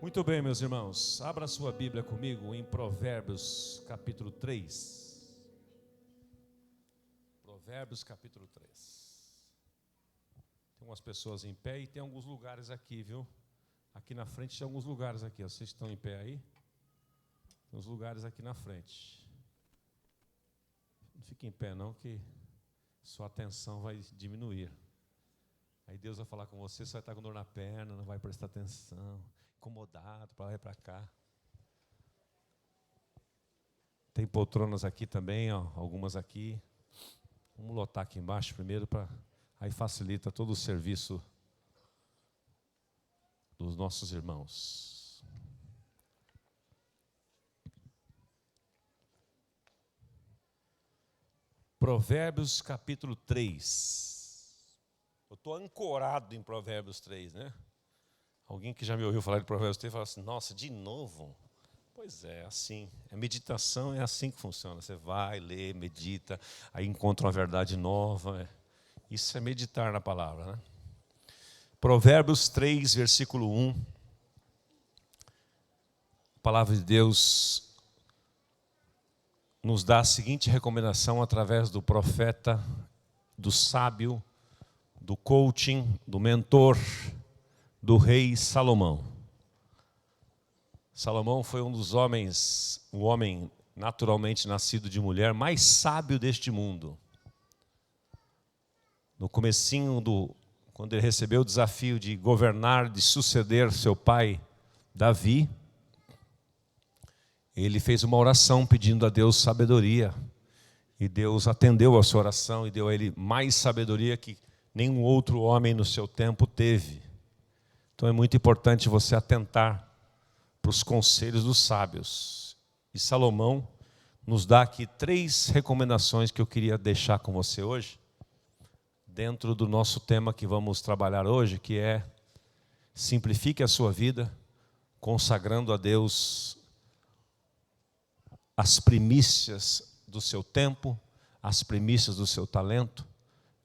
Muito bem, meus irmãos, abra sua Bíblia comigo em Provérbios capítulo 3. Provérbios capítulo 3. Tem umas pessoas em pé e tem alguns lugares aqui, viu? Aqui na frente tem alguns lugares aqui. Vocês estão em pé aí? Tem uns lugares aqui na frente. Não fique em pé não, que sua atenção vai diminuir. Aí Deus vai falar com você, você vai estar com dor na perna, não vai prestar atenção, incomodado, para lá e para cá. Tem poltronas aqui também, ó, algumas aqui. Vamos lotar aqui embaixo primeiro, aí facilita todo o serviço dos nossos irmãos. Provérbios capítulo 3. Eu estou ancorado em Provérbios 3, né? Alguém que já me ouviu falar de Provérbios 3 fala assim, nossa, de novo? Pois é, assim. A meditação é assim que funciona. Você vai, lê, medita, aí encontra uma verdade nova. Isso é meditar na palavra, né? Provérbios 3, versículo 1. A palavra de Deus nos dá a seguinte recomendação através do profeta, do sábio, do coaching, do mentor, do rei Salomão. Salomão foi um dos homens, o homem naturalmente nascido de mulher, mais sábio deste mundo. No comecinho quando ele recebeu o desafio de governar, de suceder seu pai Davi, ele fez uma oração pedindo a Deus sabedoria. E Deus atendeu a sua oração e deu a ele mais sabedoria que nenhum outro homem no seu tempo teve. Então é muito importante você atentar para os conselhos dos sábios. E Salomão nos dá aqui 3 recomendações que eu queria deixar com você hoje, dentro do nosso tema que vamos trabalhar hoje, que é simplifique a sua vida, consagrando a Deus as primícias do seu tempo, as primícias do seu talento,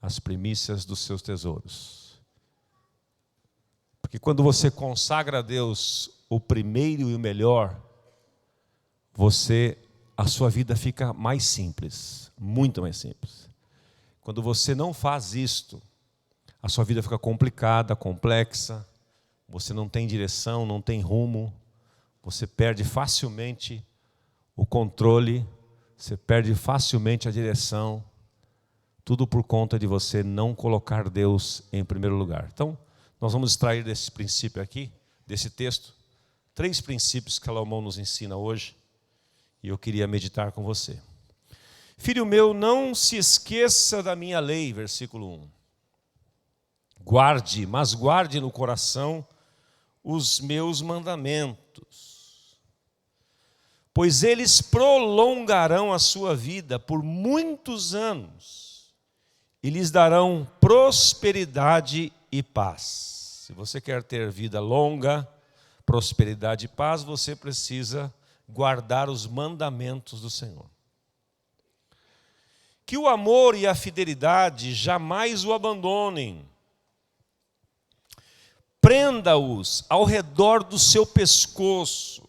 as primícias dos seus tesouros. Porque quando você consagra a Deus o primeiro e o melhor, a sua vida fica mais simples, muito mais simples. Quando você não faz isto, a sua vida fica complicada, complexa, você não tem direção, não tem rumo, você perde facilmente o controle, você perde facilmente a direção, tudo por conta de você não colocar Deus em primeiro lugar. Então, nós vamos extrair desse princípio aqui, desse texto, 3 princípios que Salomão nos ensina hoje, e eu queria meditar com você. Filho meu, não se esqueça da minha lei, versículo 1. Guarde no coração os meus mandamentos, pois eles prolongarão a sua vida por muitos anos, e lhes darão prosperidade e paz. Se você quer ter vida longa, prosperidade e paz, você precisa guardar os mandamentos do Senhor. Que o amor e a fidelidade jamais o abandonem. Prenda-os ao redor do seu pescoço.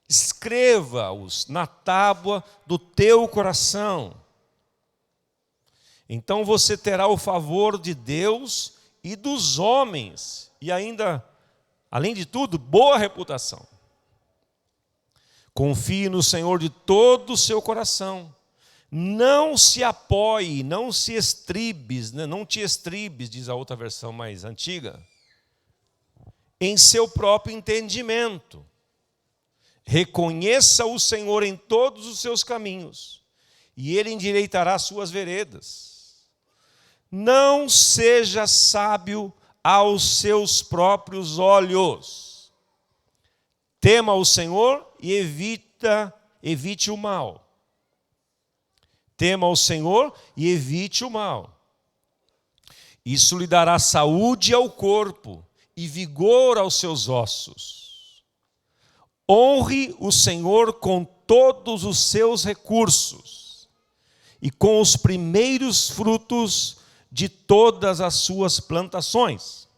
Escreva-os na tábua do teu coração. Então você terá o favor de Deus e dos homens, e ainda, além de tudo, boa reputação. Confie no Senhor de todo o seu coração. Não se apoie, não se estribes, não te estribes, diz a outra versão mais antiga, em seu próprio entendimento. Reconheça o Senhor em todos os seus caminhos, e Ele endireitará suas veredas. Não seja sábio aos seus próprios olhos. Tema o Senhor e evite o mal. Tema o Senhor e evite o mal. Isso lhe dará saúde ao corpo e vigor aos seus ossos. Honre o Senhor com todos os seus recursos e com os primeiros frutos de todas as suas plantações.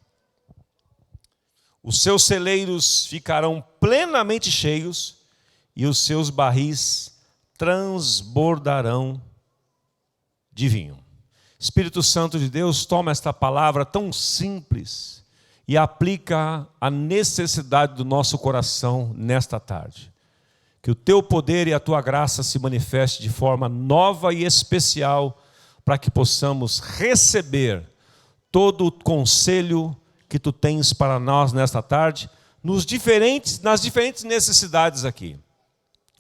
Os seus celeiros ficarão plenamente cheios e os seus barris transbordarão de vinho. Espírito Santo de Deus, toma esta palavra tão simples e aplica à necessidade do nosso coração nesta tarde. Que o teu poder e a tua graça se manifeste de forma nova e especial para que possamos receber todo o conselho que tu tens para nós nesta tarde, nas diferentes necessidades aqui.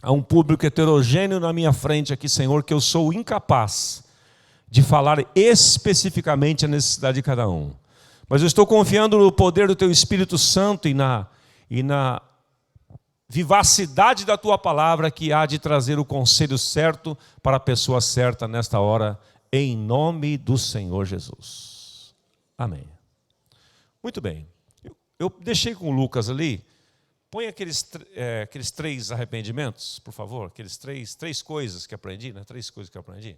Há um público heterogêneo na minha frente aqui, Senhor, que eu sou incapaz de falar especificamente a necessidade de cada um. Mas eu estou confiando no poder do teu Espírito Santo e na vivacidade da tua palavra que há de trazer o conselho certo para a pessoa certa nesta hora, em nome do Senhor Jesus. Amém. Muito bem. Eu deixei com o Lucas ali. Põe aqueles 3 arrependimentos, por favor. Aqueles três coisas que aprendi, né? 3 coisas que eu aprendi.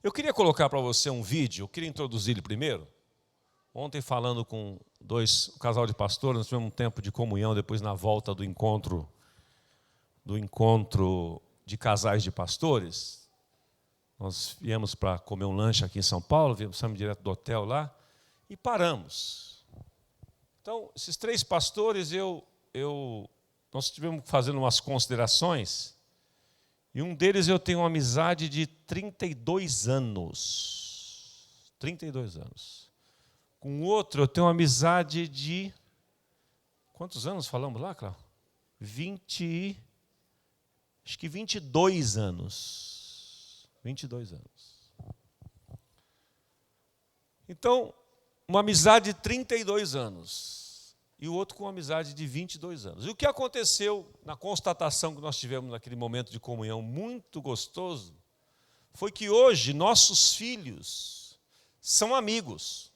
Eu queria colocar para você um vídeo, eu queria introduzir ele primeiro. Ontem, falando com um casal de pastores, nós tivemos um tempo de comunhão, depois na volta do encontro de casais de pastores. Nós viemos para comer um lanche aqui em São Paulo, saímos direto do hotel lá e paramos. Então, esses 3 pastores, nós estivemos fazendo umas considerações, e um deles eu tenho uma amizade de 32 anos. 32 anos. Com o outro eu tenho uma amizade de... Quantos anos falamos lá, Cláudio? Acho que 22 anos. 22 anos. Então, uma amizade de 32 anos. E o outro com uma amizade de 22 anos. E o que aconteceu na constatação que nós tivemos naquele momento de comunhão muito gostoso, foi que hoje nossos filhos são amigos.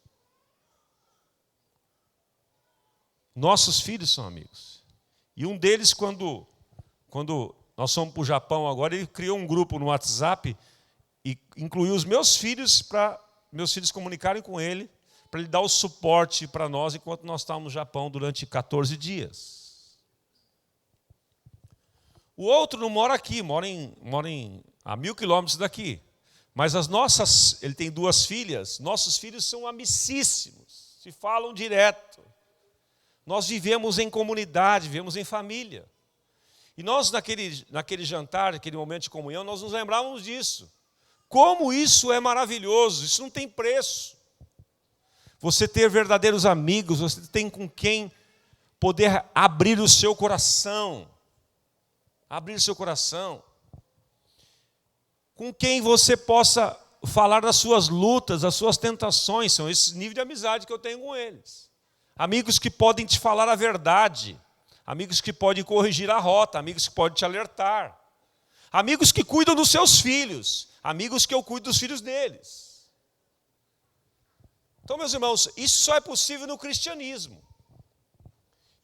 Nossos filhos são amigos. E um deles, quando nós fomos para o Japão agora, ele criou um grupo no WhatsApp e incluiu os meus filhos para meus filhos comunicarem com ele, para ele dar o suporte para nós enquanto nós estávamos no Japão durante 14 dias. O outro não mora aqui, mora a 1.000 quilômetros daqui. Mas ele tem 2 filhas, nossos filhos são amicíssimos, se falam direto. Nós vivemos em comunidade, vivemos em família. E nós, naquele jantar, naquele momento de comunhão, nós nos lembrávamos disso. Como isso é maravilhoso, isso não tem preço. Você ter verdadeiros amigos, você tem com quem poder abrir o seu coração. Abrir o seu coração. Com quem você possa falar das suas lutas, das suas tentações. São esse nível de amizade que eu tenho com eles. Amigos que podem te falar a verdade. Amigos que podem corrigir a rota. Amigos que podem te alertar. Amigos que cuidam dos seus filhos. Amigos que eu cuido dos filhos deles. Então, meus irmãos, isso só é possível no cristianismo.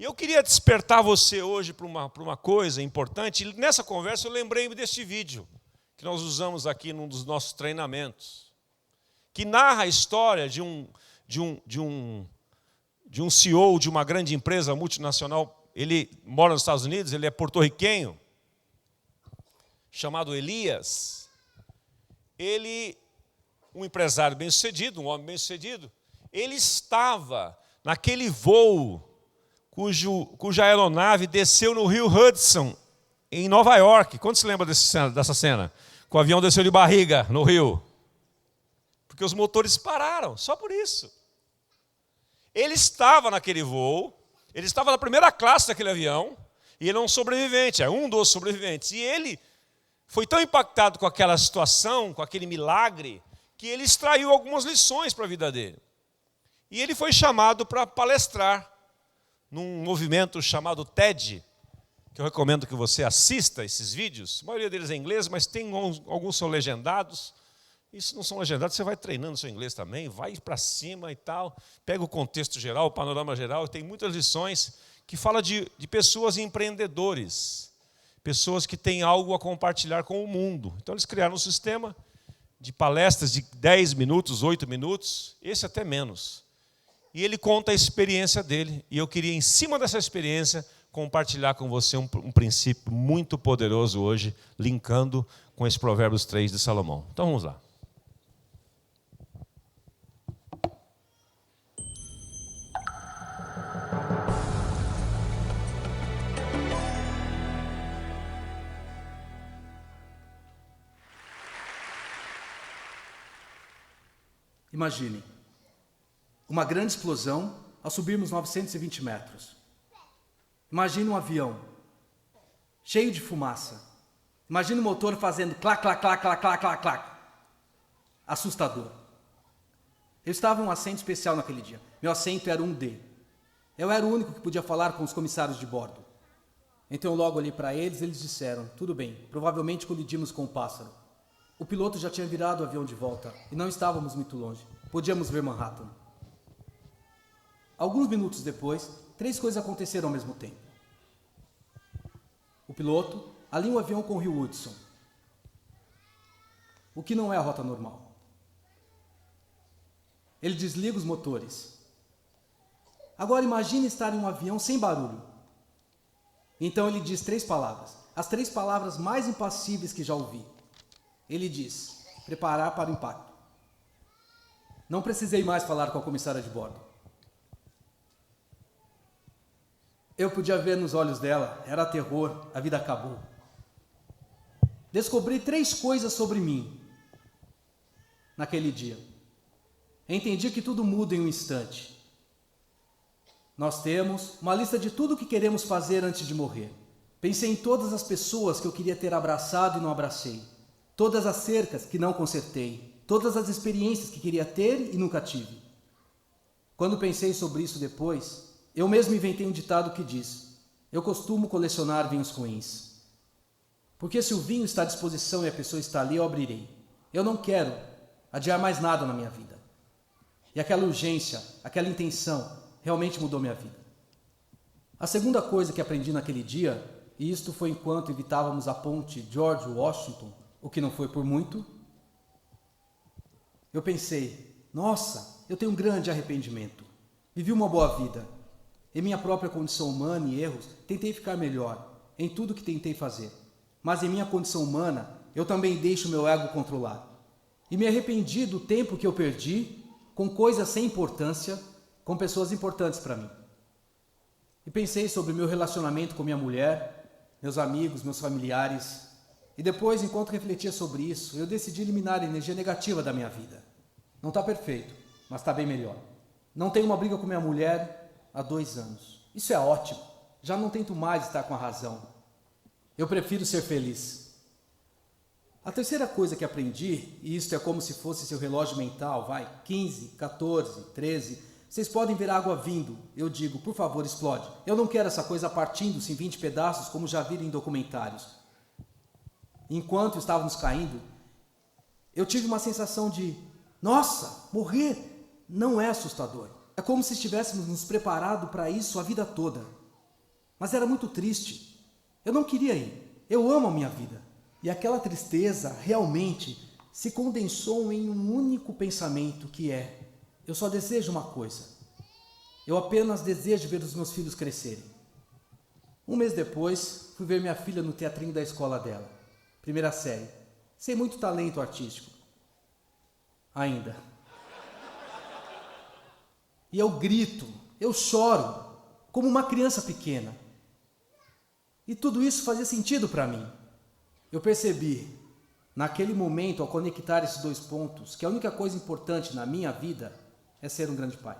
E eu queria despertar você hoje para uma coisa importante. E nessa conversa eu lembrei-me deste vídeo que nós usamos aqui num dos nossos treinamentos, que narra a história de um CEO de uma grande empresa multinacional. Ele mora nos Estados Unidos, ele é porto-riquenho, chamado Elias. Ele, um empresário bem-sucedido, um homem bem-sucedido, ele estava naquele voo cuja aeronave desceu no rio Hudson, em Nova York. Quando se lembra dessa cena? Que o avião desceu de barriga no rio. Porque os motores pararam, só por isso. Ele estava naquele voo, ele estava na primeira classe daquele avião, e ele é um sobrevivente, é um dos sobreviventes. E ele foi tão impactado com aquela situação, com aquele milagre, que ele extraiu algumas lições para a vida dele. E ele foi chamado para palestrar num movimento chamado TED, que eu recomendo que você assista esses vídeos. A maioria deles é em inglês, mas tem alguns são legendados. E se não são legendados, você vai treinando seu inglês também, vai para cima e tal, pega o contexto geral, o panorama geral, tem muitas lições que falam de pessoas empreendedores, pessoas que têm algo a compartilhar com o mundo. Então eles criaram um sistema de palestras de 10 minutos, 8 minutos, esse até menos. e ele conta a experiência dele. E eu queria, em cima dessa experiência, compartilhar com você um princípio muito poderoso hoje, linkando com esse Provérbios 3 de Salomão. Então vamos lá. Imagine uma grande explosão ao subirmos 920 metros. Imagine um avião cheio de fumaça. Imagine o motor fazendo clac, clac, clac, clac, clac, clac, clac. Assustador. Eu estava em um assento especial naquele dia. Meu assento era 1D. Eu era o único que podia falar com os comissários de bordo. Então eu logo olhei para eles e eles disseram: tudo bem, provavelmente colidimos com o pássaro. O piloto já tinha virado o avião de volta e não estávamos muito longe. Podíamos ver Manhattan. Alguns minutos depois, 3 coisas aconteceram ao mesmo tempo. O piloto alinha o avião com o rio Hudson, o que não é a rota normal. Ele desliga os motores. Agora imagine estar em um avião sem barulho. Então ele diz 3 palavras, as 3 palavras mais impassíveis que já ouvi. Ele diz: preparar para o impacto. Não precisei mais falar com a comissária de bordo. Eu podia ver nos olhos dela, era terror, a vida acabou. Descobri 3 coisas sobre mim naquele dia. Entendi que tudo muda em um instante. Nós temos uma lista de tudo o que queremos fazer antes de morrer. Pensei em todas as pessoas que eu queria ter abraçado e não abracei. Todas as cercas que não consertei. Todas as experiências que queria ter e nunca tive. Quando pensei sobre isso depois, eu mesmo inventei um ditado que diz: eu costumo colecionar vinhos ruins. Porque se o vinho está à disposição e a pessoa está ali, eu abrirei. Eu não quero adiar mais nada na minha vida. E aquela urgência, aquela intenção, realmente mudou minha vida. A segunda coisa que aprendi naquele dia, e isto foi enquanto evitávamos a ponte George Washington, o que não foi por muito, eu pensei: nossa, eu tenho um grande arrependimento. Vivi uma boa vida. Em minha própria condição humana e erros, tentei ficar melhor em tudo que tentei fazer. Mas em minha condição humana, eu também deixo meu ego controlar. E me arrependi do tempo que eu perdi com coisas sem importância, com pessoas importantes para mim. E pensei sobre meu relacionamento com minha mulher, meus amigos, meus familiares. E depois, enquanto refletia sobre isso, eu decidi eliminar a energia negativa da minha vida. Não está perfeito, mas está bem melhor. Não tenho uma briga com minha mulher há 2 anos. Isso é ótimo. Já não tento mais estar com a razão. Eu prefiro ser feliz. A terceira coisa que aprendi, e isto é como se fosse seu relógio mental, 15, 14, 13, vocês podem ver a água vindo. Eu digo: por favor, explode. Eu não quero essa coisa partindo-se em 20 pedaços, como já viram em documentários. Enquanto estávamos caindo, eu tive uma sensação de: nossa, morrer não é assustador. É como se estivéssemos nos preparado para isso a vida toda. Mas era muito triste. Eu não queria ir. Eu amo a minha vida. E aquela tristeza realmente se condensou em um único pensamento, que é: eu só desejo uma coisa. Eu apenas desejo ver os meus filhos crescerem. 1 mês depois, fui ver minha filha no teatrinho da escola dela. 1ª série. Sem muito talento artístico. Ainda. E eu grito, eu choro, como uma criança pequena. E tudo isso fazia sentido para mim. Eu percebi, naquele momento, ao conectar esses 2 pontos, que a única coisa importante na minha vida é ser um grande pai.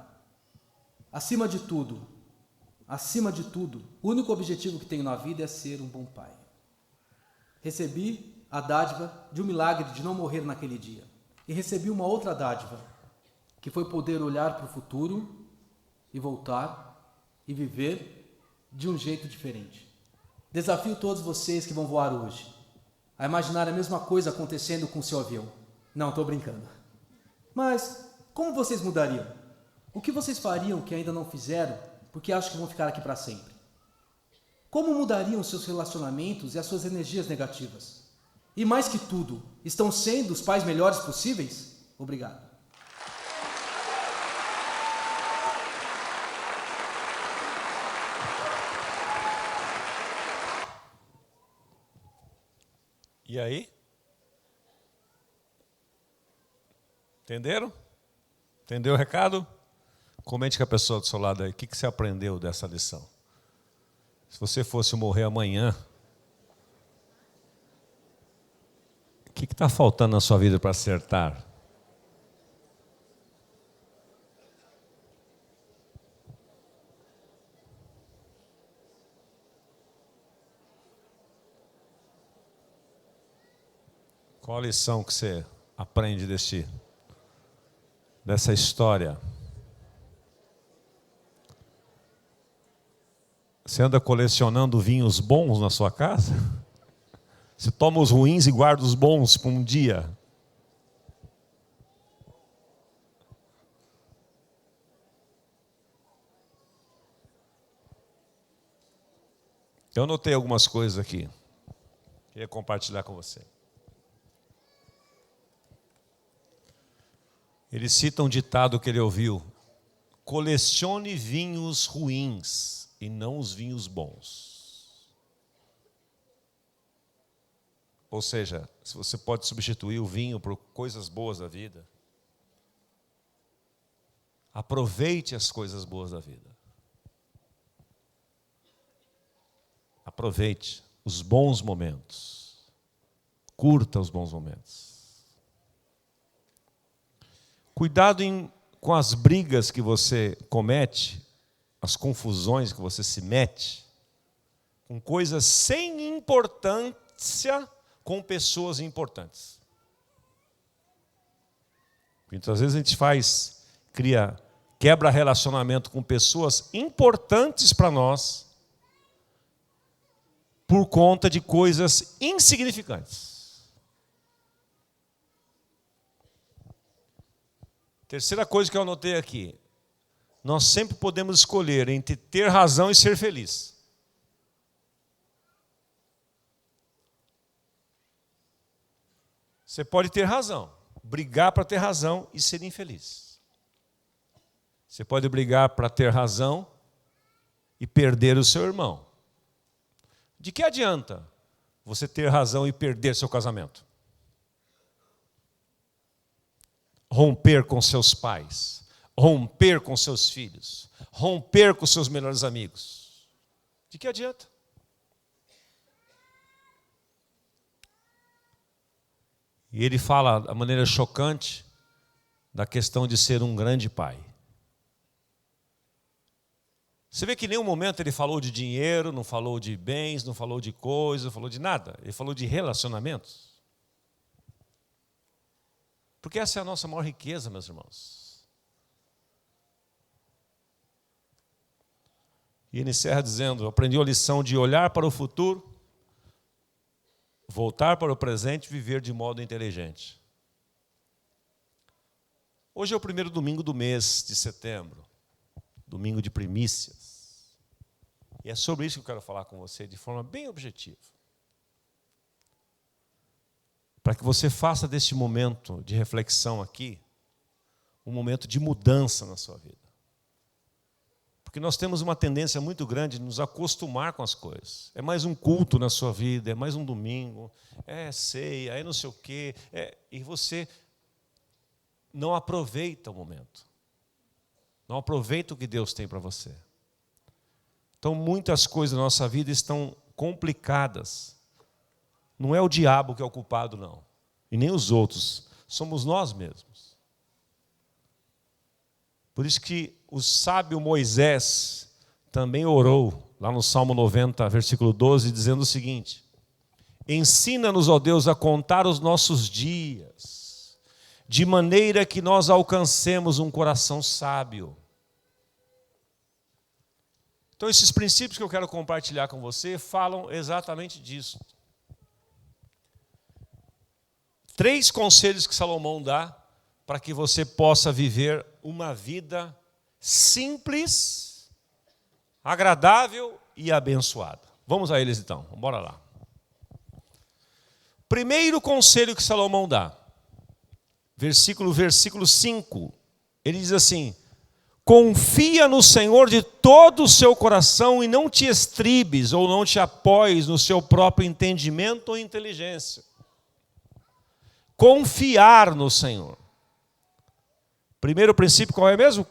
Acima de tudo, o único objetivo que tenho na vida é ser um bom pai. Recebi a dádiva de um milagre de não morrer naquele dia. E recebi uma outra dádiva, que foi poder olhar para o futuro e voltar e viver de um jeito diferente. Desafio todos vocês que vão voar hoje a imaginar a mesma coisa acontecendo com o seu avião. Não, estou brincando. Mas como vocês mudariam? O que vocês fariam que ainda não fizeram porque acham que vão ficar aqui para sempre? Como mudariam os seus relacionamentos e as suas energias negativas? E mais que tudo, estão sendo os pais melhores possíveis? Obrigado. E aí? Entenderam? Entendeu o recado? Comente com a pessoa do seu lado aí. O que você aprendeu dessa lição? Se você fosse morrer amanhã, o que está faltando na sua vida para acertar? Qual a lição que você aprende dessa história? Você anda colecionando vinhos bons na sua casa? Você toma os ruins e guarda os bons para um dia? Eu anotei algumas coisas aqui. Queria compartilhar com você. Ele cita um ditado que ele ouviu: colecione vinhos ruins e não os vinhos bons. Ou seja, se você pode substituir o vinho por coisas boas da vida, aproveite as coisas boas da vida. Aproveite os bons momentos. Curta os bons momentos. Cuidado com as brigas que você comete, as confusões que você se mete, com coisas sem importância, com pessoas importantes. Muitas vezes a gente quebra relacionamento com pessoas importantes para nós, por conta de coisas insignificantes. Terceira coisa que eu anotei aqui: nós sempre podemos escolher entre ter razão e ser feliz. Você pode ter razão, brigar para ter razão e ser infeliz. Você pode brigar para ter razão e perder o seu irmão. De que adianta você ter razão e perder seu casamento? Romper com seus pais, romper com seus filhos, romper com seus melhores amigos. De que adianta? E ele fala da maneira chocante da questão de ser um grande pai. Você vê que em nenhum momento ele falou de dinheiro, não falou de bens, não falou de coisas, não falou de nada. Ele falou de relacionamentos. Porque essa é a nossa maior riqueza, meus irmãos. E ele encerra dizendo: aprendi a lição de olhar para o futuro, voltar para o presente e viver de modo inteligente. Hoje é o primeiro domingo do mês de setembro, domingo de primícias. E é sobre isso que eu quero falar com você de forma bem objetiva. Para que você faça deste momento de reflexão aqui um momento de mudança na sua vida. Porque nós temos uma tendência muito grande de nos acostumar com as coisas. É mais um culto na sua vida, é mais um domingo, é ceia, é não sei o quê. E você não aproveita o momento. Não aproveita o que Deus tem para você. Então, muitas coisas na nossa vida estão complicadas. Não é o diabo que é o culpado, não. E nem os outros. Somos nós mesmos. Por isso que o sábio Moisés também orou, lá no Salmo 90, versículo 12, dizendo o seguinte: ensina-nos, ó Deus, a contar os nossos dias, de maneira que nós alcancemos um coração sábio. Então, esses princípios que eu quero compartilhar com você falam exatamente disso. 3 conselhos que Salomão dá para que você possa viver uma vida simples, agradável e abençoada. Vamos a eles então, bora lá. Primeiro conselho que Salomão dá, versículo 5, ele diz assim: confia no Senhor de todo o seu coração e não te estribes ou não te apoies no seu próprio entendimento ou inteligência. confiar no Senhor. Primeiro princípio qual é mesmo?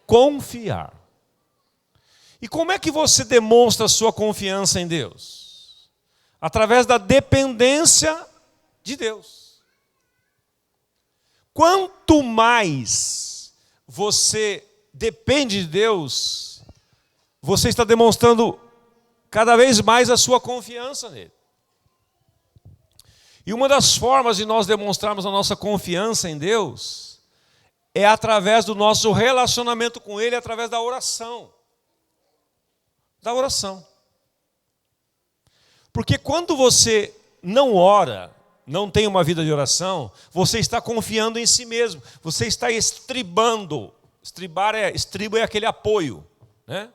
Confiar. E como é que você demonstra a sua confiança em Deus? Através da dependência de Deus. Quanto mais você depende de Deus, você está demonstrando cada vez mais a sua confiança nele. E uma das formas de nós demonstrarmos a nossa confiança em Deus é através do nosso relacionamento com Ele, através da oração. Da oração. Porque quando você não ora, não tem uma vida de oração, você está confiando em si mesmo. Você está estribando. Estribo é aquele apoio, né?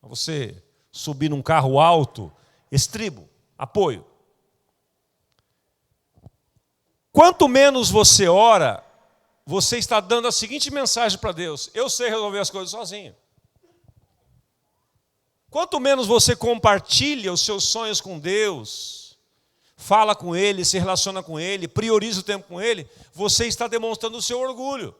Você subir num carro alto, estribo, apoio. Quanto menos você ora, você está dando a seguinte mensagem para Deus: eu sei resolver as coisas sozinho. Quanto menos você compartilha os seus sonhos com Deus, fala com Ele, se relaciona com Ele, prioriza o tempo com Ele, você está demonstrando o seu orgulho.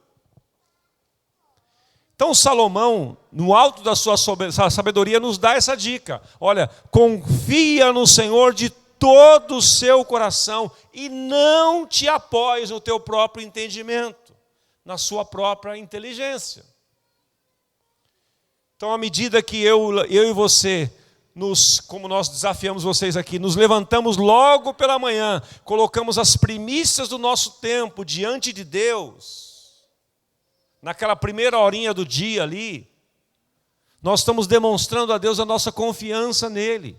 Então Salomão, no alto da sua sabedoria, nos dá essa dica. Olha, confia no Senhor de todo o seu coração e não te apoies no teu próprio entendimento, na sua própria inteligência. Então, à medida que eu e você, como nós desafiamos vocês aqui, nos levantamos logo pela manhã, colocamos as primícias do nosso tempo diante de Deus, naquela primeira horinha do dia ali, nós estamos demonstrando a Deus a nossa confiança nele.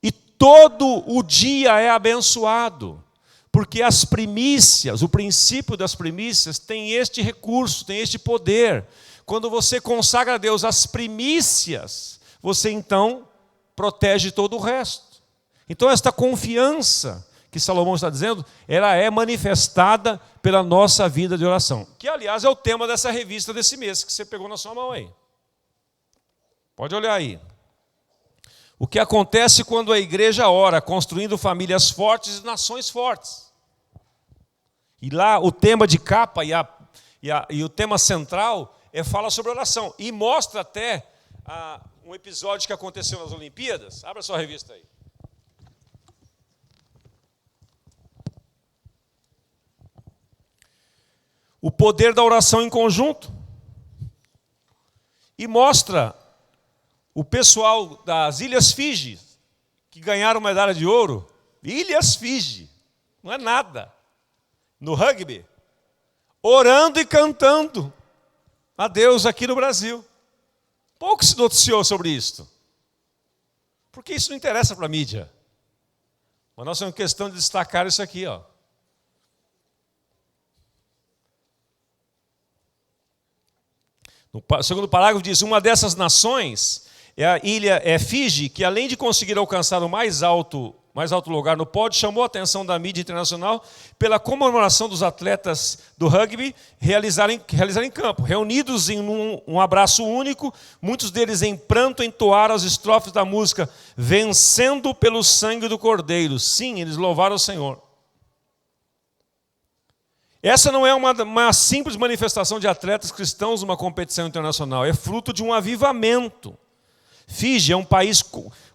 E todo o dia é abençoado, porque as primícias, o princípio das primícias tem este recurso, tem este poder. Quando você consagra a Deus as primícias, você então protege todo o resto. Então esta confiança que Salomão está dizendo, ela é manifestada pela nossa vida de oração. Que, aliás, é o tema dessa revista desse mês, que você pegou na sua mão aí. Pode olhar aí. O que acontece quando a igreja ora, construindo famílias fortes e nações fortes. E lá o tema de capa e o tema central fala sobre oração. E mostra até um episódio que aconteceu nas Olimpíadas. Abra sua revista aí. O poder da oração em conjunto. E mostra o pessoal das Ilhas Fiji, que ganharam medalha de ouro. Ilhas Fiji, não é nada. No rugby, orando e cantando a Deus aqui no Brasil. Pouco se noticiou sobre isso. Porque isso não interessa para a mídia. Mas nós temos questão de destacar isso aqui, ó. No segundo parágrafo diz: uma dessas nações é a ilha Fiji, que além de conseguir alcançar o mais alto lugar no pódio, chamou a atenção da mídia internacional pela comemoração dos atletas do rugby realizarem em campo. Reunidos em um abraço único, muitos deles em pranto entoaram as estrofes da música Vencendo pelo Sangue do Cordeiro. Sim, eles louvaram o Senhor. Essa não é uma simples manifestação de atletas cristãos numa competição internacional, é fruto de um avivamento. Fiji é um país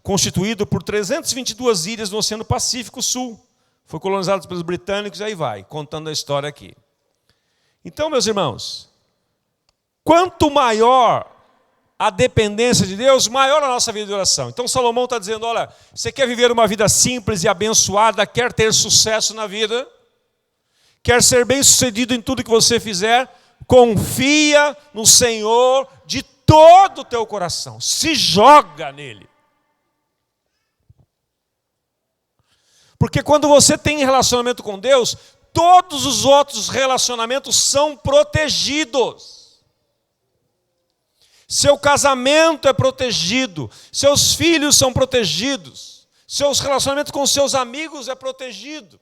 constituído por 322 ilhas no Oceano Pacífico Sul. Foi colonizado pelos britânicos e aí vai, contando a história aqui. Então, meus irmãos, quanto maior a dependência de Deus, maior a nossa vida de oração. Então Salomão está dizendo, olha, você quer viver uma vida simples e abençoada, quer ter sucesso na vida, quer ser bem-sucedido em tudo que você fizer, confia no Senhor de todo o teu coração. Se joga nele. Porque quando você tem relacionamento com Deus, todos os outros relacionamentos são protegidos. Seu casamento é protegido, seus filhos são protegidos, seus relacionamentos com seus amigos é protegido.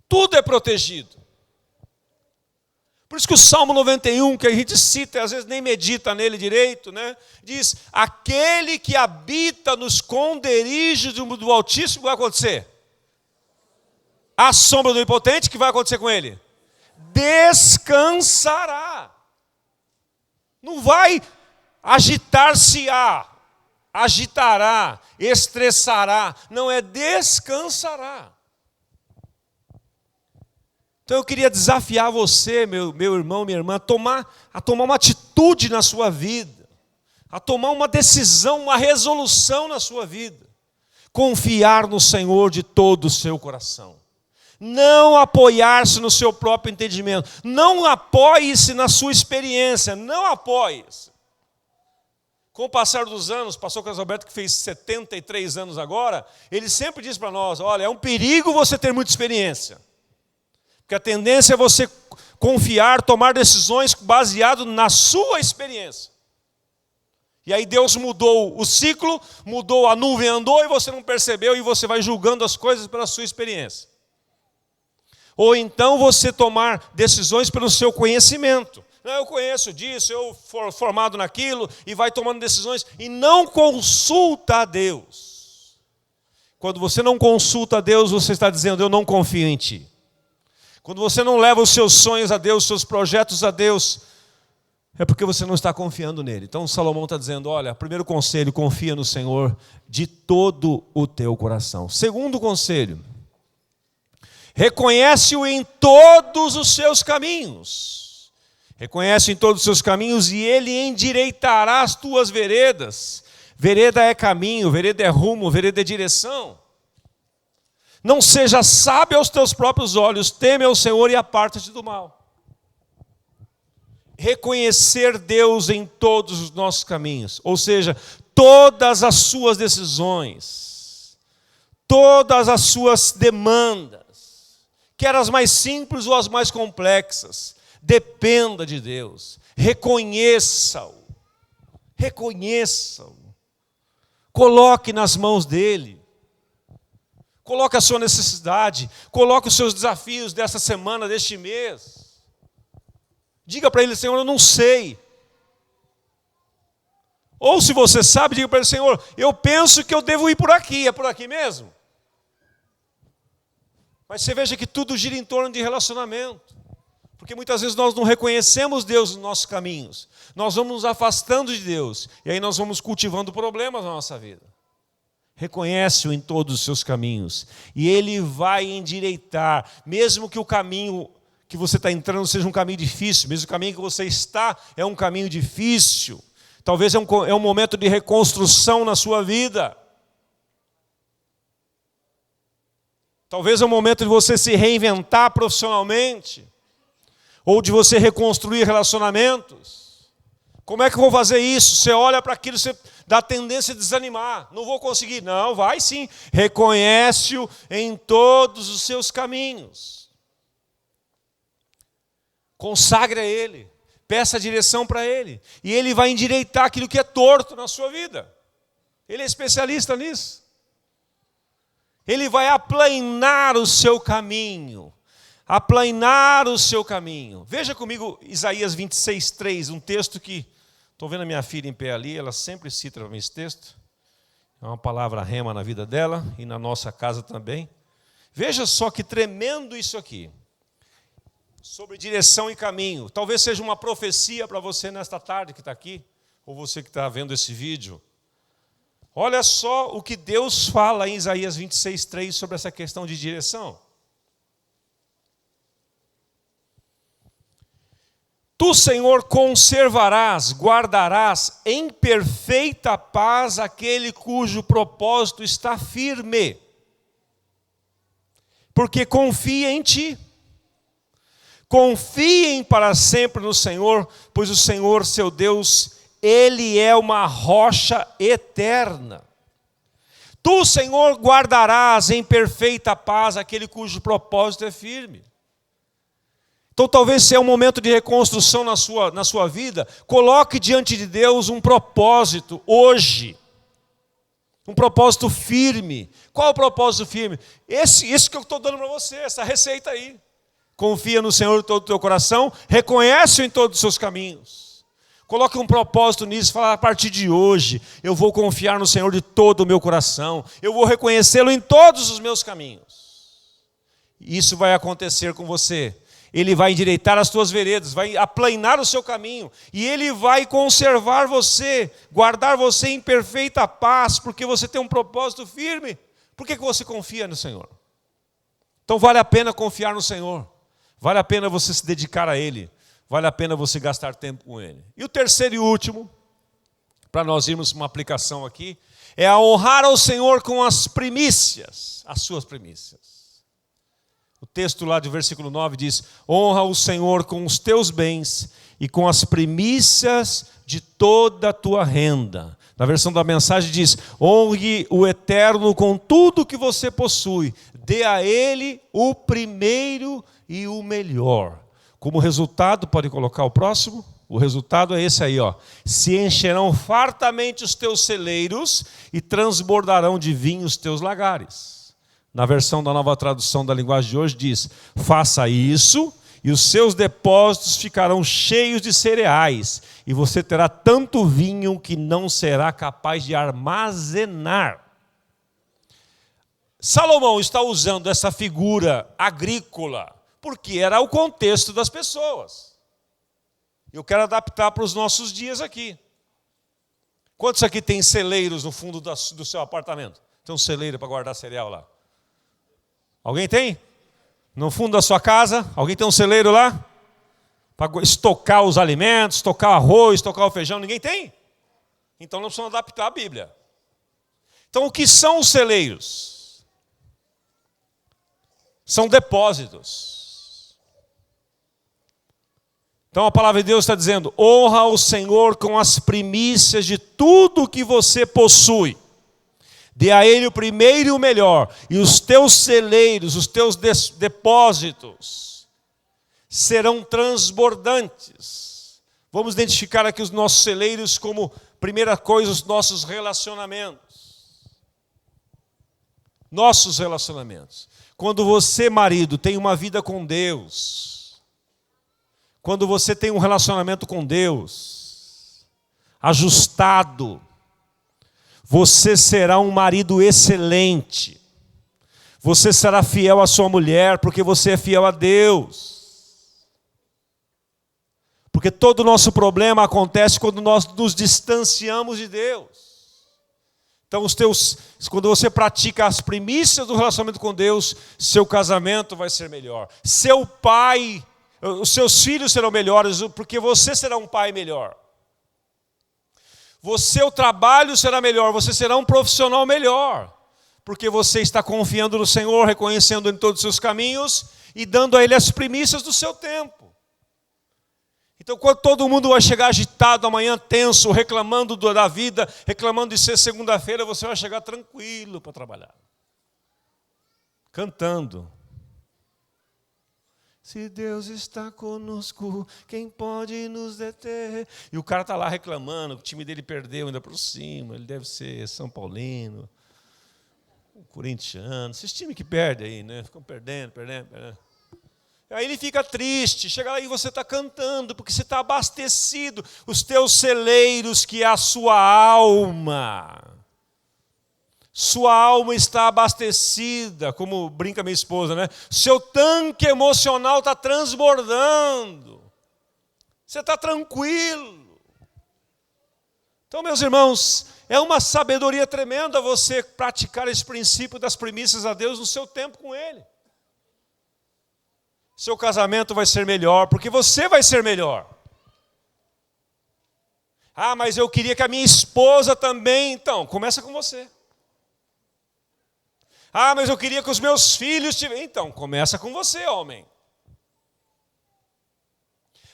Tudo é protegido. Por isso que o Salmo 91, que a gente cita e às vezes nem medita nele direito, né? Diz, aquele que habita nos esconderijos do Altíssimo, vai acontecer? à sombra do Onipotente, o que vai acontecer com ele? Descansará. Não vai agitar-se-á, agitará, estressará. Não, é descansará. Então eu queria desafiar você, meu irmão, minha irmã, a tomar uma atitude na sua vida, a tomar uma decisão, uma resolução na sua vida. Confiar no Senhor de todo o seu coração. Não apoiar-se no seu próprio entendimento. Não apoie-se na sua experiência. Não apoie-se. Com o passar dos anos, o pastor Carlos Alberto, que fez 73 anos agora, ele sempre diz para nós, olha, é um perigo você ter muita experiência. Porque a tendência é você confiar, tomar decisões baseado na sua experiência. E aí Deus mudou o ciclo, mudou, a nuvem andou e você não percebeu e você vai julgando as coisas pela sua experiência. Ou então você tomar decisões pelo seu conhecimento. Eu conheço disso, eu for formado naquilo, e vai tomando decisões e não consulta a Deus. Quando você não consulta a Deus, você está dizendo, eu não confio em ti. Quando você não leva os seus sonhos a Deus, os seus projetos a Deus, é porque você não está confiando nele. Então Salomão está dizendo, olha, primeiro conselho, confia no Senhor de todo o teu coração. Segundo conselho, reconhece-o em todos os seus caminhos. Reconhece em todos os seus caminhos e ele endireitará as tuas veredas. Vereda é caminho, vereda é rumo, vereda é direção. Não seja sábio aos teus próprios olhos, teme ao Senhor e aparta-te do mal. Reconhecer Deus em todos os nossos caminhos, ou seja, todas as suas decisões, todas as suas demandas, quer as mais simples ou as mais complexas, dependa de Deus, reconheça-o, coloque nas mãos dele, coloque a sua necessidade, coloque os seus desafios dessa semana, deste mês. Diga para ele, Senhor, eu não sei. Ou se você sabe, diga para ele, Senhor, eu penso que eu devo ir por aqui. É por aqui mesmo? Mas você veja que tudo gira em torno de relacionamento. Porque muitas vezes nós não reconhecemos Deus nos nossos caminhos. Nós vamos nos afastando de Deus. E aí nós vamos cultivando problemas na nossa vida. Reconhece-o em todos os seus caminhos. E ele vai endireitar. Mesmo que o caminho que você está entrando seja um caminho difícil, mesmo o caminho que você está é um caminho difícil, talvez é um momento de reconstrução na sua vida, talvez é um momento de você se reinventar profissionalmente, ou de você reconstruir relacionamentos. Como é que eu vou fazer isso? Você olha para aquilo, você dá tendência a desanimar, não vou conseguir. Não, vai sim, reconhece-o em todos os seus caminhos. Consagre a ele, peça a direção para ele, e ele vai endireitar aquilo que é torto na sua vida. Ele é especialista nisso. Ele vai aplainar o seu caminho, Veja comigo Isaías 26:3, um texto que, estou vendo a minha filha em pé ali, ela sempre cita para mim esse texto, é uma palavra rema na vida dela, e na nossa casa também. Veja só que tremendo isso aqui. Sobre direção e caminho. Talvez seja uma profecia para você nesta tarde que está aqui, ou você que está vendo esse vídeo. Olha só o que Deus fala em Isaías 26:3 sobre essa questão de direção. Tu, Senhor, conservarás, guardarás em perfeita paz aquele cujo propósito está firme, porque confia em ti. Confiem para sempre no Senhor, pois o Senhor, seu Deus, Ele é uma rocha eterna. Tu, Senhor, guardarás em perfeita paz aquele cujo propósito é firme. Então talvez seja um momento de reconstrução na sua vida. Coloque diante de Deus um propósito hoje. Um propósito firme. Qual é o propósito firme? Esse que eu estou dando para você, essa receita aí. Confia no Senhor de todo o teu coração, reconhece-o em todos os seus caminhos. Coloque um propósito nisso, fala, a partir de hoje, eu vou confiar no Senhor de todo o meu coração, eu vou reconhecê-lo em todos os meus caminhos. isso vai acontecer com você. Ele vai endireitar as tuas veredas, vai aplanar o seu caminho, e Ele vai conservar você, guardar você em perfeita paz, porque você tem um propósito firme. Por que você confia no Senhor? Então vale a pena confiar no Senhor, vale a pena você se dedicar a Ele, vale a pena você gastar tempo com Ele. E o terceiro e último, para nós irmos para uma aplicação aqui, é a honrar ao Senhor com as primícias, as suas primícias. O texto lá do versículo 9 diz: honra o Senhor com os teus bens e com as primícias de toda a tua renda. Na versão da mensagem diz: honre o Eterno com tudo que você possui, dê a Ele o primeiro e o melhor. Como resultado, pode colocar o próximo? O resultado é esse aí, ó. Se encherão fartamente os teus celeiros e transbordarão de vinho os teus lagares. Na versão da Nova Tradução da Linguagem de hoje diz: faça isso e os seus depósitos ficarão cheios de cereais, e você terá tanto vinho que não será capaz de armazenar. Salomão está usando essa figura agrícola porque era o contexto das pessoas. Eu quero adaptar para os nossos dias aqui. Quantos aqui tem celeiros no fundo do seu apartamento? Tem um celeiro para guardar cereal lá? Alguém tem? No fundo da sua casa, alguém tem um celeiro lá? Para estocar os alimentos, estocar o arroz, estocar o feijão, ninguém tem? Então nós precisamos adaptar a Bíblia. Então o que são os celeiros? São depósitos. Então a palavra de Deus está dizendo: honra o Senhor com as primícias de tudo que você possui. Dê a Ele o primeiro e o melhor, e os teus celeiros, os teus depósitos serão transbordantes. Vamos identificar aqui os nossos celeiros como, primeira coisa, os nossos relacionamentos. Nossos relacionamentos. Quando você, marido, tem uma vida com Deus, quando você tem um relacionamento com Deus ajustado, você será um marido excelente. Você será fiel à sua mulher, porque você é fiel a Deus. Porque todo o nosso problema acontece quando nós nos distanciamos de Deus. Então, quando você pratica as primícias do relacionamento com Deus, seu casamento vai ser melhor. Seu pai, os seus filhos serão melhores, porque você será um pai melhor. O seu trabalho será melhor, você será um profissional melhor, porque você está confiando no Senhor, reconhecendo em todos os seus caminhos e dando a Ele as primícias do seu tempo. Então, quando todo mundo vai chegar agitado amanhã, tenso, reclamando da vida, reclamando de ser segunda-feira, você vai chegar tranquilo para trabalhar, cantando. Se Deus está conosco, quem pode nos deter? E o cara está lá reclamando, o time dele perdeu ainda por cima, ele deve ser São Paulino, corintiano, esses times que perdem aí, né? Ficam perdendo. Aí ele fica triste, chega lá e você está cantando, porque você está abastecido, os teus celeiros, que é a sua alma. Sua alma está abastecida, como brinca minha esposa, né? Seu tanque emocional está transbordando. Você está tranquilo. Então, meus irmãos, é uma sabedoria tremenda você praticar esse princípio das primícias a Deus no seu tempo com Ele. Seu casamento vai ser melhor, porque você vai ser melhor. Ah, mas eu queria que a minha esposa também. Então, começa com você. Ah, mas eu queria que os meus filhos tivessem. Então, começa com você, homem.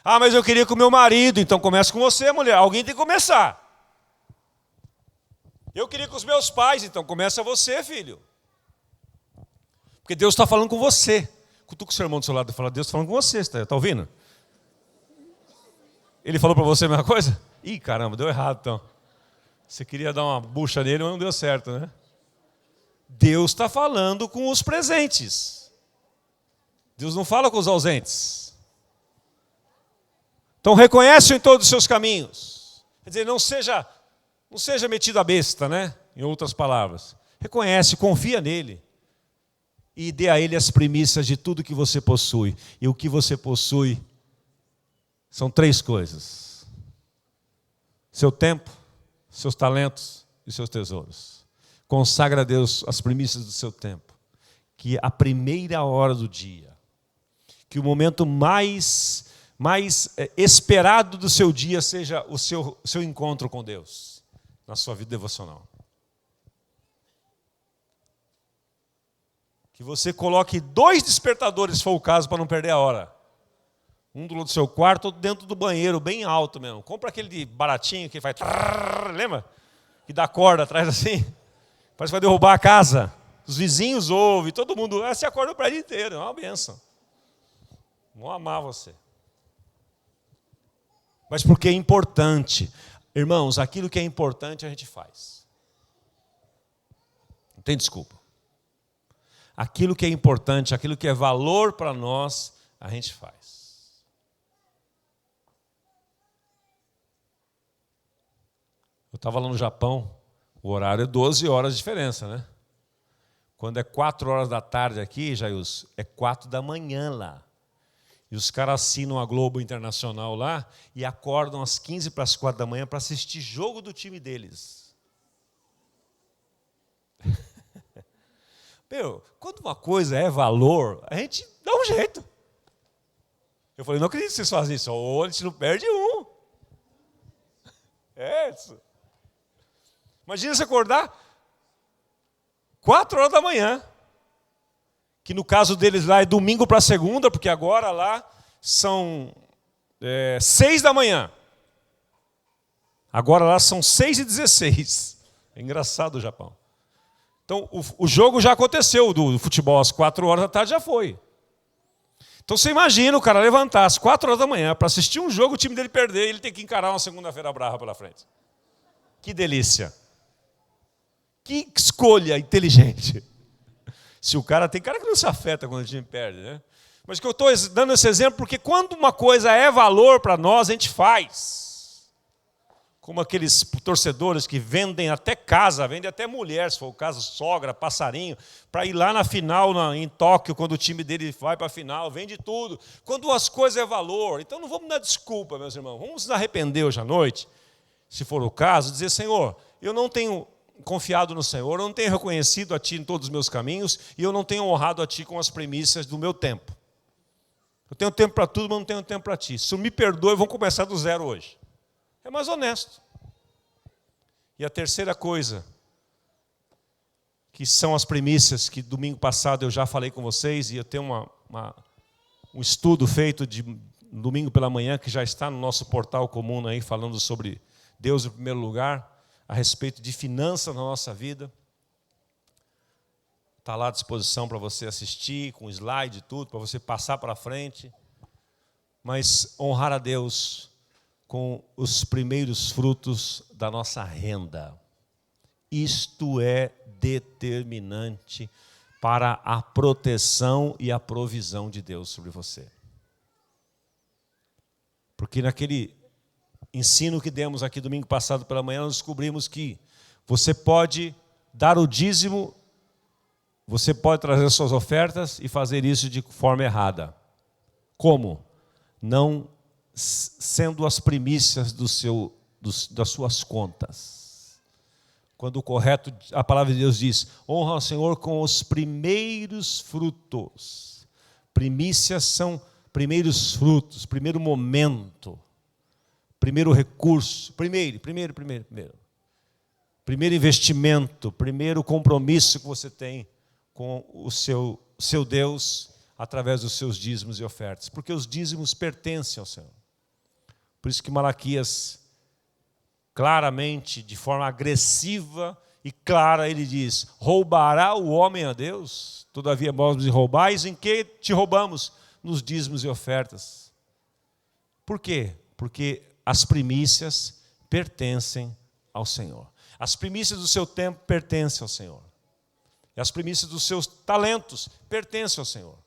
Ah, mas eu queria que o meu marido. Então, começa com você, mulher. Alguém tem que começar. Eu queria que os meus pais. Então, começa você, filho. Porque Deus está falando com você. Cutuca o seu irmão do seu lado e fala: Deus está falando com você. Está ouvindo? Ele falou para você a mesma coisa? Ih, caramba, deu errado então. Você queria dar uma bucha nele, mas não deu certo, né? Deus está falando com os presentes. Deus não fala com os ausentes. Então reconhece-o em todos os seus caminhos. Quer dizer, não seja metido a besta, né? Em outras palavras. Reconhece, confia nele. e dê a Ele as primícias de tudo que você possui. E o que você possui são 3 coisas: seu tempo, seus talentos e seus tesouros. Consagra a Deus as primícias do seu tempo. Que a primeira hora do dia, que o momento mais esperado do seu dia seja o seu encontro com Deus, na sua vida devocional. Que você coloque 2 despertadores, se for o caso, para não perder a hora. Um do lado do seu quarto, outro dentro do banheiro, bem alto mesmo. Compra aquele de baratinho que faz... Lembra? Que dá corda atrás assim. Parece que vai derrubar a casa. Os vizinhos ouvem, todo mundo... Você acorda o prédio inteiro, é uma bênção. Vão amar você. Mas porque é importante. Irmãos, aquilo que é importante a gente faz. Não tem desculpa. Aquilo que é importante, aquilo que é valor para nós, a gente faz. Eu estava lá no Japão, o horário é 12 horas de diferença, né? Quando é 4 horas da tarde aqui, Jailson, é 4 da manhã lá. E os caras assinam a Globo Internacional lá e acordam às 15 para as 4 da manhã para assistir jogo do time deles. Meu, quando uma coisa é valor, a gente dá um jeito. Eu falei, não acredito que vocês fazem isso. Ou a gente não perde um. É isso. Imagina você acordar 4 horas da manhã. Que no caso deles lá é domingo para segunda, porque agora lá são 6 da manhã. Agora lá são 6h16. É engraçado o Japão. Então o jogo já aconteceu, do futebol às 4 horas da tarde já foi. Então você imagina o cara levantar às 4 horas da manhã para assistir um jogo, o time dele perder, e ele tem que encarar uma segunda-feira brava pela frente. Que delícia. Que escolha inteligente. Se o cara... Tem cara que não se afeta quando o time perde, né? Mas que eu estou dando esse exemplo porque quando uma coisa é valor para nós, a gente faz. Como aqueles torcedores que vendem até casa, vendem até mulher, se for o caso, sogra, passarinho, para ir lá na final em Tóquio, quando o time dele vai para a final, vende tudo. Quando as coisas é valor. Então não vamos dar desculpa, meus irmãos. Vamos nos arrepender hoje à noite, se for o caso, dizer, Senhor, eu não tenho confiado no Senhor, eu não tenho reconhecido a Ti em todos os meus caminhos e eu não tenho honrado a Ti com as premissas do meu tempo. Eu tenho tempo para tudo, mas não tenho tempo para Ti. Se me perdoe, vamos começar do zero hoje. É mais honesto. E a terceira coisa, que são as premissas que domingo passado eu já falei com vocês, e eu tenho um estudo feito de domingo pela manhã, que já está no nosso portal comum aí, falando sobre Deus em primeiro lugar, a respeito de finanças na nossa vida. Está lá à disposição para você assistir, com slide e tudo, para você passar para frente. Mas honrar a Deus com os primeiros frutos da nossa renda. Isto é determinante para a proteção e a provisão de Deus sobre você. Porque naquele ensino que demos aqui domingo passado pela manhã, nós descobrimos que você pode dar o dízimo, você pode trazer suas ofertas e fazer isso de forma errada. Como? Não sendo as primícias das suas contas. Quando o correto, a palavra de Deus diz, honra ao Senhor com os primeiros frutos. Primícias são primeiros frutos, primeiro momento. Primeiro recurso, primeiro investimento, primeiro compromisso que você tem com o seu Deus através dos seus dízimos e ofertas. Porque os dízimos pertencem ao Senhor. Por isso que Malaquias, claramente, de forma agressiva e clara, ele diz, roubará o homem a Deus? Todavia vós me roubais, em que te roubamos? Nos dízimos e ofertas. Por quê? Porque as primícias pertencem ao Senhor. As primícias do seu tempo pertencem ao Senhor. E as primícias dos seus talentos pertencem ao Senhor.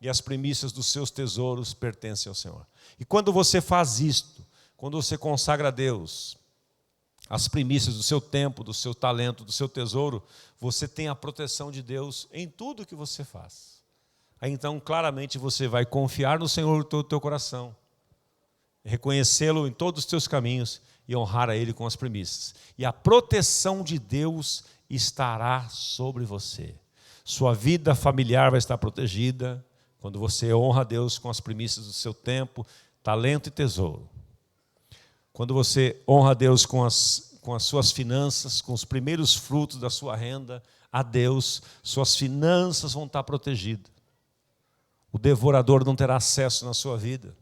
E as primícias dos seus tesouros pertencem ao Senhor. E quando você faz isto, quando você consagra a Deus as primícias do seu tempo, do seu talento, do seu tesouro, você tem a proteção de Deus em tudo que você faz. Aí então, claramente, você vai confiar no Senhor de todo o teu coração, reconhecê-lo em todos os teus caminhos e honrar a Ele com as primícias. E a proteção de Deus estará sobre você. Sua vida familiar vai estar protegida quando você honra a Deus com as primícias do seu tempo, talento e tesouro. Quando você honra a Deus com as suas finanças, com os primeiros frutos da sua renda, a Deus, suas finanças vão estar protegidas. O devorador não terá acesso na sua vida.